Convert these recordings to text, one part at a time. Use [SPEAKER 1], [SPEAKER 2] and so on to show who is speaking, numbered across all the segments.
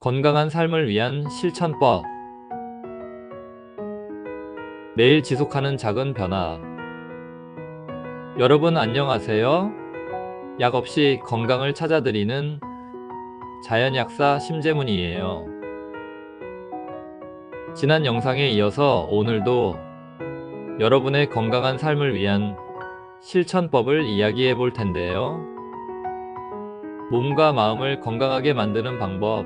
[SPEAKER 1] 건강한 삶을 위한 실천법. 매일 지속하는 작은 변화. 여러분 안녕하세요. 약 없이 건강을 찾아드리는 자연약사 심재문이에요. 지난 영상에 이어서 오늘도 여러분의 건강한 삶을 위한 실천법을 이야기해 볼 텐데요. 몸과 마음을 건강하게 만드는 방법,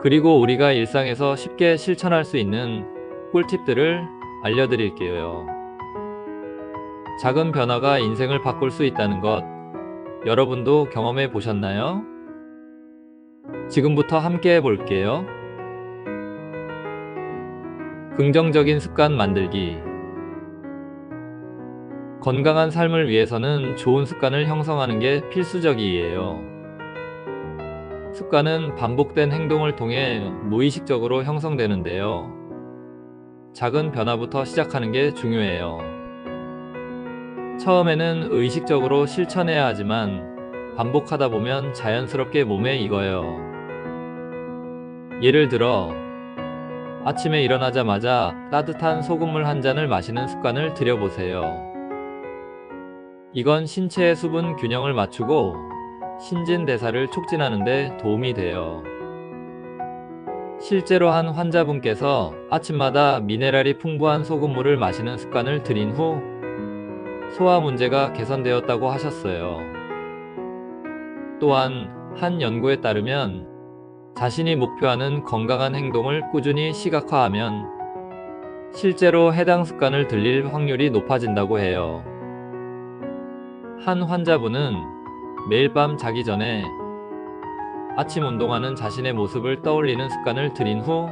[SPEAKER 1] 그리고 우리가 일상에서 쉽게 실천할 수 있는 꿀팁들을 알려드릴게요. 작은 변화가 인생을 바꿀 수 있다는 것, 여러분도 경험해 보셨나요? 지금부터 함께 해볼게요. 긍정적인 습관 만들기. 건강한 삶을 위해서는 좋은 습관을 형성하는 게 필수적이에요. 습관은 반복된 행동을 통해 무의식적으로 형성되는데요. 작은 변화부터 시작하는 게 중요해요. 처음에는 의식적으로 실천해야 하지만 반복하다 보면 자연스럽게 몸에 익어요. 예를 들어, 아침에 일어나자마자 따뜻한 소금물 한 잔을 마시는 습관을 들여보세요. 이건 신체의 수분 균형을 맞추고 신진대사를 촉진하는 데 도움이 돼요. 실제로 한 환자분께서 아침마다 미네랄이 풍부한 소금물을 마시는 습관을 들인 후 소화 문제가 개선되었다고 하셨어요. 또한 한 연구에 따르면 자신이 목표하는 건강한 행동을 꾸준히 시각화하면 실제로 해당 습관을 들릴 확률이 높아진다고 해요. 한 환자분은 매일 밤 자기 전에 아침 운동하는 자신의 모습을 떠올리는 습관을 들인 후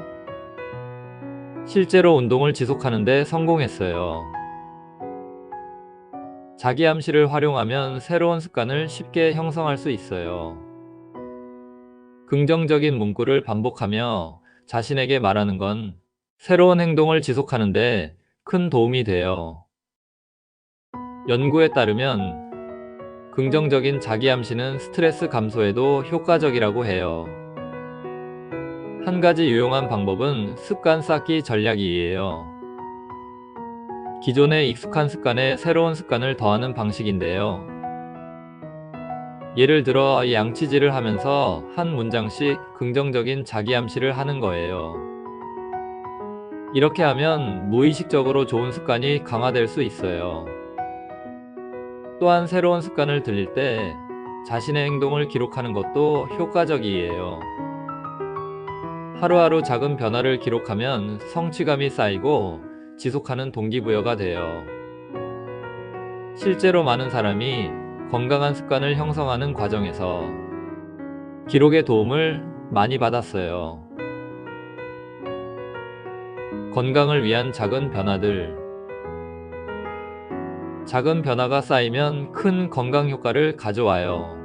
[SPEAKER 1] 실제로 운동을 지속하는 데 성공했어요. 자기 암시를 활용하면 새로운 습관을 쉽게 형성할 수 있어요. 긍정적인 문구를 반복하며 자신에게 말하는 건 새로운 행동을 지속하는 데 큰 도움이 돼요. 연구에 따르면 긍정적인 자기 암시는 스트레스 감소에도 효과적이라고 해요. 한 가지 유용한 방법은 습관 쌓기 전략이에요. 기존에 익숙한 습관에 새로운 습관을 더하는 방식인데요. 예를 들어 양치질을 하면서 한 문장씩 긍정적인 자기 암시를 하는 거예요. 이렇게 하면 무의식적으로 좋은 습관이 강화될 수 있어요. 또한 새로운 습관을 들일 때 자신의 행동을 기록하는 것도 효과적이에요. 하루하루 작은 변화를 기록하면 성취감이 쌓이고 지속하는 동기부여가 돼요. 실제로 많은 사람이 건강한 습관을 형성하는 과정에서 기록의 도움을 많이 받았어요. 건강을 위한 작은 변화들. 작은 변화가 쌓이면 큰 건강 효과를 가져와요.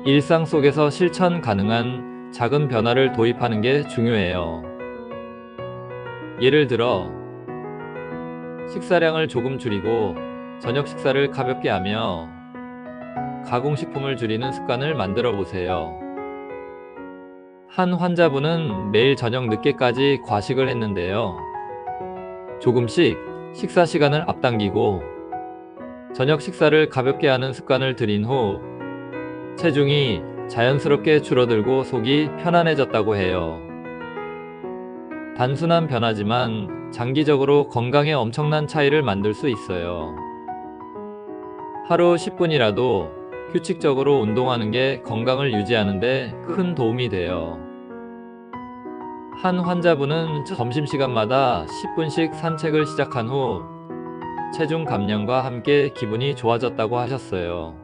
[SPEAKER 1] 일상 속에서 실천 가능한 작은 변화를 도입하는 게 중요해요. 예를 들어, 식사량을 조금 줄이고 저녁 식사를 가볍게 하며 가공식품을 줄이는 습관을 만들어 보세요. 한 환자분은 매일 저녁 늦게까지 과식을 했는데요. 조금씩 식사 시간을 앞당기고 저녁 식사를 가볍게 하는 습관을 들인 후 체중이 자연스럽게 줄어들고 속이 편안해졌다고 해요. 단순한 변화지만 장기적으로 건강에 엄청난 차이를 만들 수 있어요. 하루 10분이라도 규칙적으로 운동하는 게 건강을 유지하는 데 큰 도움이 돼요. 한 환자분은 점심시간마다 10분씩 산책을 시작한 후 체중 감량과 함께 기분이 좋아졌다고 하셨어요.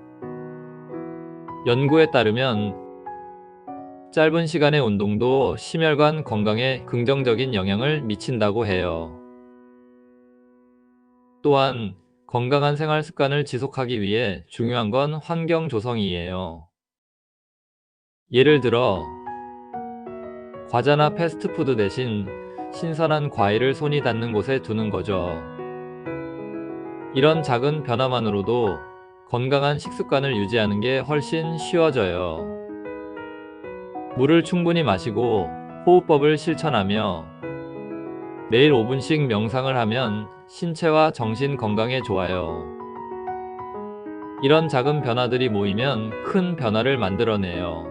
[SPEAKER 1] 연구에 따르면 짧은 시간의 운동도 심혈관 건강에 긍정적인 영향을 미친다고 해요. 또한 건강한 생활 습관을 지속하기 위해 중요한 건 환경 조성이에요. 예를 들어, 과자나 패스트푸드 대신 신선한 과일을 손이 닿는 곳에 두는 거죠. 이런 작은 변화만으로도 건강한 식습관을 유지하는 게 훨씬 쉬워져요. 물을 충분히 마시고 호흡법을 실천하며 매일 5분씩 명상을 하면 신체와 정신 건강에 좋아요. 이런 작은 변화들이 모이면 큰 변화를 만들어내요.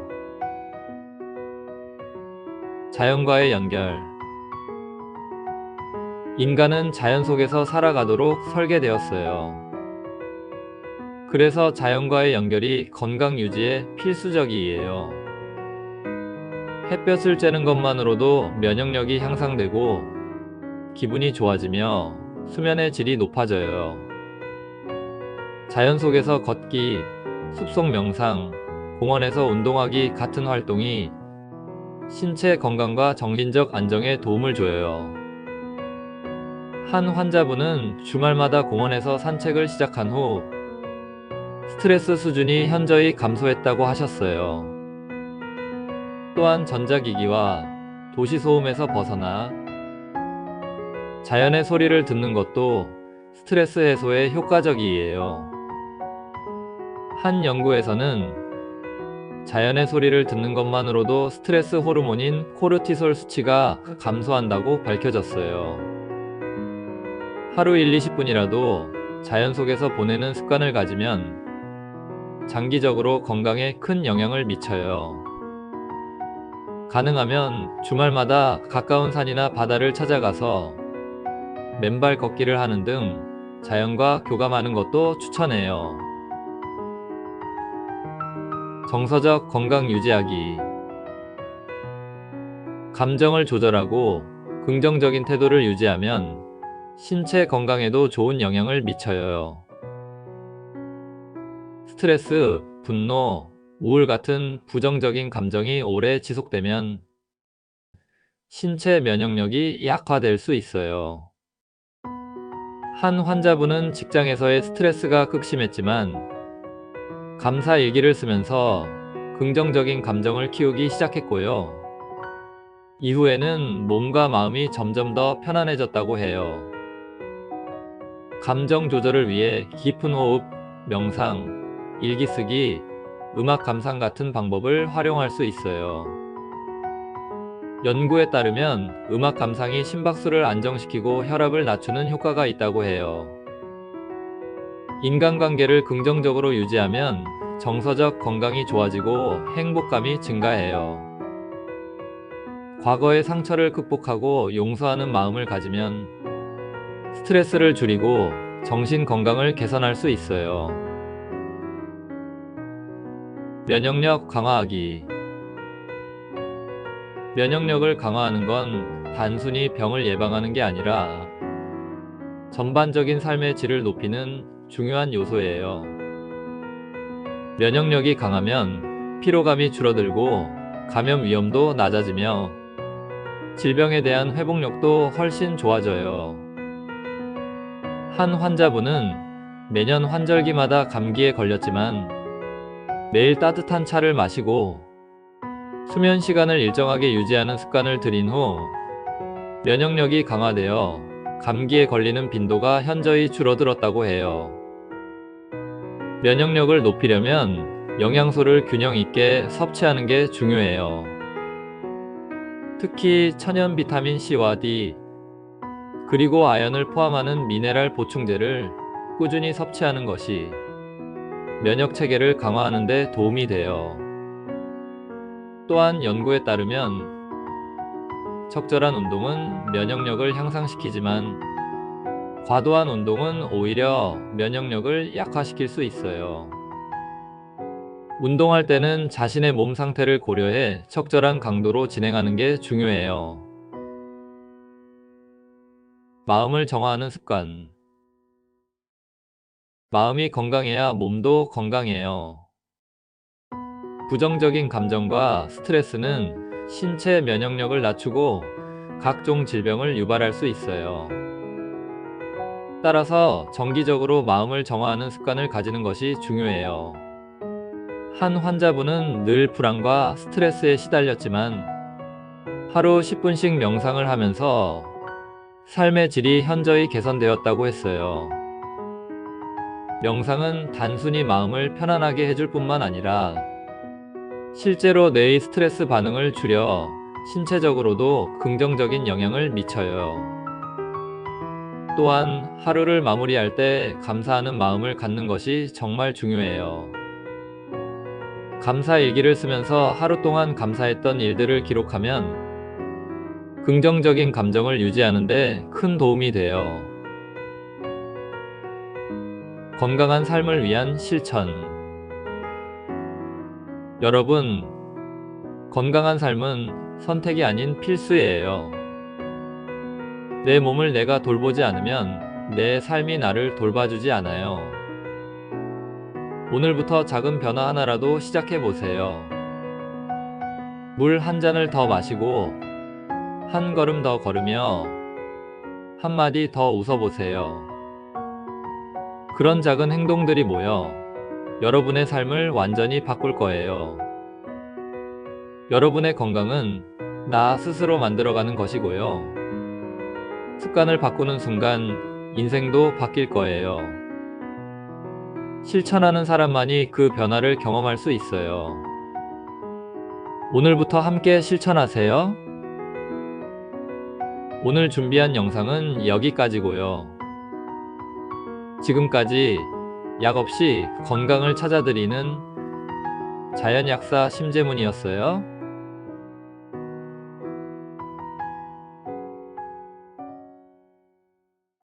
[SPEAKER 1] 자연과의 연결. 인간은 자연 속에서 살아가도록 설계되었어요. 그래서 자연과의 연결이 건강 유지에 필수적이에요. 햇볕을 쬐는 것만으로도 면역력이 향상되고 기분이 좋아지며 수면의 질이 높아져요. 자연 속에서 걷기, 숲속 명상, 공원에서 운동하기 같은 활동이 신체 건강과 정신적 안정에 도움을 줘요. 한 환자분은 주말마다 공원에서 산책을 시작한 후 스트레스 수준이 현저히 감소했다고 하셨어요. 또한 전자기기와 도시 소음에서 벗어나 자연의 소리를 듣는 것도 스트레스 해소에 효과적이에요. 한 연구에서는 자연의 소리를 듣는 것만으로도 스트레스 호르몬인 코르티솔 수치가 감소한다고 밝혀졌어요. 하루 1-20분이라도 자연 속에서 보내는 습관을 가지면 장기적으로 건강에 큰 영향을 미쳐요. 가능하면 주말마다 가까운 산이나 바다를 찾아가서 맨발 걷기를 하는 등 자연과 교감하는 것도 추천해요. 정서적 건강 유지하기. 감정을 조절하고 긍정적인 태도를 유지하면 신체 건강에도 좋은 영향을 미쳐요. 스트레스, 분노, 우울 같은 부정적인 감정이 오래 지속되면 신체 면역력이 약화될 수 있어요. 한 환자분은 직장에서의 스트레스가 극심했지만 감사 일기를 쓰면서 긍정적인 감정을 키우기 시작했고요. 이후에는 몸과 마음이 점점 더 편안해졌다고 해요. 감정 조절을 위해 깊은 호흡, 명상, 일기 쓰기, 음악 감상 같은 방법을 활용할 수 있어요. 연구에 따르면 음악 감상이 심박수를 안정시키고 혈압을 낮추는 효과가 있다고 해요. 인간관계를 긍정적으로 유지하면 정서적 건강이 좋아지고 행복감이 증가해요. 과거의 상처를 극복하고 용서하는 마음을 가지면 스트레스를 줄이고 정신 건강을 개선할 수 있어요. 면역력 강화하기. 면역력을 강화하는 건 단순히 병을 예방하는 게 아니라 전반적인 삶의 질을 높이는 중요한 요소예요. 면역력이 강하면 피로감이 줄어들고 감염 위험도 낮아지며 질병에 대한 회복력도 훨씬 좋아져요. 한 환자분은 매년 환절기마다 감기에 걸렸지만 매일 따뜻한 차를 마시고 수면 시간을 일정하게 유지하는 습관을 들인 후 면역력이 강화되어 감기에 걸리는 빈도가 현저히 줄어들었다고 해요. 면역력을 높이려면 영양소를 균형 있게 섭취하는 게 중요해요. 특히 천연 비타민 C와 D, 그리고 아연을 포함하는 미네랄 보충제를 꾸준히 섭취하는 것이 면역 체계를 강화하는 데 도움이 돼요. 또한 연구에 따르면 적절한 운동은 면역력을 향상시키지만 과도한 운동은 오히려 면역력을 약화시킬 수 있어요. 운동할 때는 자신의 몸 상태를 고려해 적절한 강도로 진행하는 게 중요해요. 마음을 정화하는 습관. 마음이 건강해야 몸도 건강해요. 부정적인 감정과 스트레스는 신체 면역력을 낮추고 각종 질병을 유발할 수 있어요. 따라서 정기적으로 마음을 정화하는 습관을 가지는 것이 중요해요. 한 환자분은 늘 불안과 스트레스에 시달렸지만 하루 10분씩 명상을 하면서 삶의 질이 현저히 개선되었다고 했어요. 명상은 단순히 마음을 편안하게 해줄 뿐만 아니라 실제로 뇌의 스트레스 반응을 줄여 신체적으로도 긍정적인 영향을 미쳐요. 또한 하루를 마무리할 때 감사하는 마음을 갖는 것이 정말 중요해요. 감사 일기를 쓰면서 하루 동안 감사했던 일들을 기록하면 긍정적인 감정을 유지하는 데 큰 도움이 돼요. 건강한 삶을 위한 실천. 여러분, 건강한 삶은 선택이 아닌 필수예요. 내 몸을 내가 돌보지 않으면 내 삶이 나를 돌봐주지 않아요. 오늘부터 작은 변화 하나라도 시작해 보세요. 물 한 잔을 더 마시고, 한 걸음 더 걸으며, 한마디 더 웃어보세요. 그런 작은 행동들이 모여 여러분의 삶을 완전히 바꿀 거예요. 여러분의 건강은 나 스스로 만들어가는 것이고요. 습관을 바꾸는 순간 인생도 바뀔 거예요. 실천하는 사람만이 그 변화를 경험할 수 있어요. 오늘부터 함께 실천하세요. 오늘 준비한 영상은 여기까지고요. 지금까지 약 없이 건강을 찾아드리는 자연약사 심재문이었어요.